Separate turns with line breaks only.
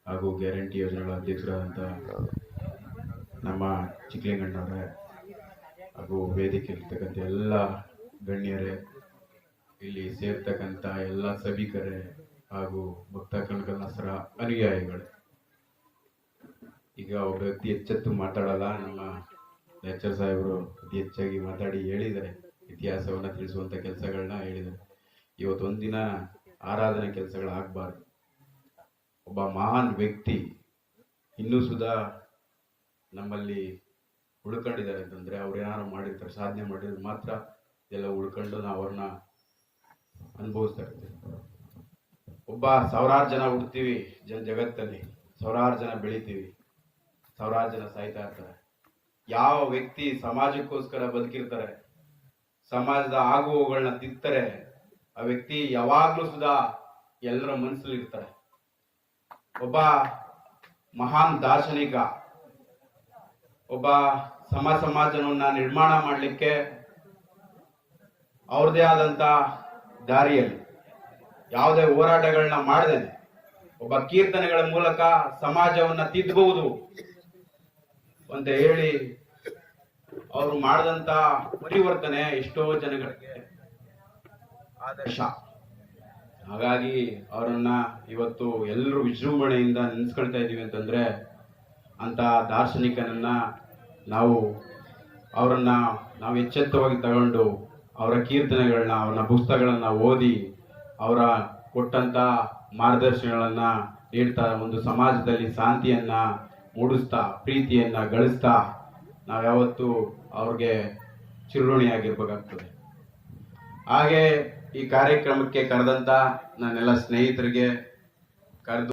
ಹಾಗೂ ಗ್ಯಾರಂಟಿ ಯೋಜನೆಗಳ ಅಧ್ಯಕ್ಷರಾದಂಥ ನಮ್ಮ ಚಿಕ್ಕಲಿಂಗಣ್ಣವರೇ ಹಾಗೂ ವೇದಿಕೆಯಲ್ಲಿರ್ತಕ್ಕಂಥ ಎಲ್ಲ ಗಣ್ಯರೇ, ಇಲ್ಲಿ ಸೇರ್ತಕ್ಕಂಥ ಎಲ್ಲ ಸಭಿಕರೇ ಹಾಗೂ ಭಕ್ತ ಕನಕದಾಸರ ಅನುಯಾಯಿಗಳು. ಈಗ ಒಬ್ಬ ವ್ಯಕ್ತಿ ಎಚ್ಚೆತ್ತು ಮಾತಾಡಲ್ಲ, ನಮ್ಮ ಲೆಕ್ಚರ್ ಸಾಹೇಬರು ಅತಿ ಹೆಚ್ಚಾಗಿ ಮಾತಾಡಿ ಹೇಳಿದ್ದಾರೆ, ಇತಿಹಾಸವನ್ನ ತಿಳಿಸುವಂತ ಕೆಲಸಗಳನ್ನ ಹೇಳಿದ್ದಾರೆ. ಇವತ್ತೊಂದಿನ ಆರಾಧನೆ ಕೆಲಸಗಳಾಗಬಾರ್ದು. ಒಬ್ಬ ಮಹಾನ್ ವ್ಯಕ್ತಿ ಇನ್ನೂ ಸುಧಾ ನಮ್ಮಲ್ಲಿ ಉಳ್ಕೊಂಡಿದ್ದಾರೆ ಅಂತಂದ್ರೆ ಅವ್ರು ಏನಾರು ಮಾಡಿರ್ತಾರೆ, ಸಾಧನೆ ಮಾಡಿದ್ರೆ ಮಾತ್ರ ಎಲ್ಲ ಉಳ್ಕೊಂಡು ನಾವು ಅವ್ರನ್ನ ಅನುಭವಿಸ್ತಾ ಇರ್ತೀವಿ. ಒಬ್ಬ ಸಾವಿರಾರು ಜನ ಹುಡ್ತೀವಿ ಜಗತ್ತಲ್ಲಿ, ಸಾವಿರಾರು ಜನ ಬೆಳಿತೀವಿ, ಸಾವಿರಾರು ಜನ ಸಾಯ್ತಾ ಇರ್ತಾರೆ. ಯಾವ ವ್ಯಕ್ತಿ ಸಮಾಜಕ್ಕೋಸ್ಕರ ಬದುಕಿರ್ತಾರೆ, ಸಮಾಜದ ಆಗುವುಗಳನ್ನ ತಿಂತಾರೆ, ಆ ವ್ಯಕ್ತಿ ಯಾವಾಗ್ಲೂ ಸುಧಾ ಎಲ್ಲರ ಮನಸ್ಸಲ್ಲಿ ಇರ್ತಾರೆ. ಒಬ್ಬ ಮಹಾನ್ ದಾರ್ಶನಿಕ, ಒಬ್ಬ ಸಮಾಜವನ್ನ ನಿರ್ಮಾಣ ಮಾಡಲಿಕ್ಕೆ ಅವ್ರದೇ ಆದಂತ ದಾರಿಯಲ್ಲಿ ಯಾವುದೇ ಹೋರಾಟಗಳನ್ನ ಮಾಡದೇನೆ ಒಬ್ಬ ಕೀರ್ತನೆಗಳ ಮೂಲಕ ಸಮಾಜವನ್ನ ತಿದ್ದಬಹುದು ಅಂತ ಹೇಳಿ ಅವರು ಮಾಡಿದಂತ ಪರಿವರ್ತನೆ ಎಷ್ಟೋ ಜನಗಳಿಗೆ ಆದರ್ಶ. ಹಾಗಾಗಿ ಅವರನ್ನ ಇವತ್ತು ಎಲ್ಲರೂ ವಿಜೃಂಭಣೆಯಿಂದ ನೆನೆಸ್ಕೊಳ್ತಾ ಇದೀವಿ ಅಂತಂದ್ರೆ ಅಂತ ದಾರ್ಶನಿಕನನ್ನ ಅವರನ್ನ ನಾವು ಎಚ್ಚೆತ್ತವಾಗಿ ತಗೊಂಡು ಅವರ ಕೀರ್ತನೆಗಳನ್ನ, ಅವರ ಪುಸ್ತಕಗಳನ್ನ ಓದಿ ಅವರ ಕೊಟ್ಟಂತ ಮಾರ್ಗದರ್ಶನಗಳನ್ನ ನೀಡ್ತಾ ಒಂದು ಸಮಾಜದಲ್ಲಿ ಶಾಂತಿಯನ್ನ ಮೂಡಿಸ್ತಾ, ಪ್ರೀತಿಯನ್ನ ಗಳಿಸ್ತಾ ನಾವ್ಯಾವತ್ತು ಅವ್ರಿಗೆ ಚಿರಋಣಿಯಾಗಿರ್ಬೇಕಾಗ್ತದೆ. ಹಾಗೆ ಈ ಕಾರ್ಯಕ್ರಮಕ್ಕೆ ಕರೆದಂತ ನನ್ನೆಲ್ಲ ಸ್ನೇಹಿತರಿಗೆ ಕರೆದು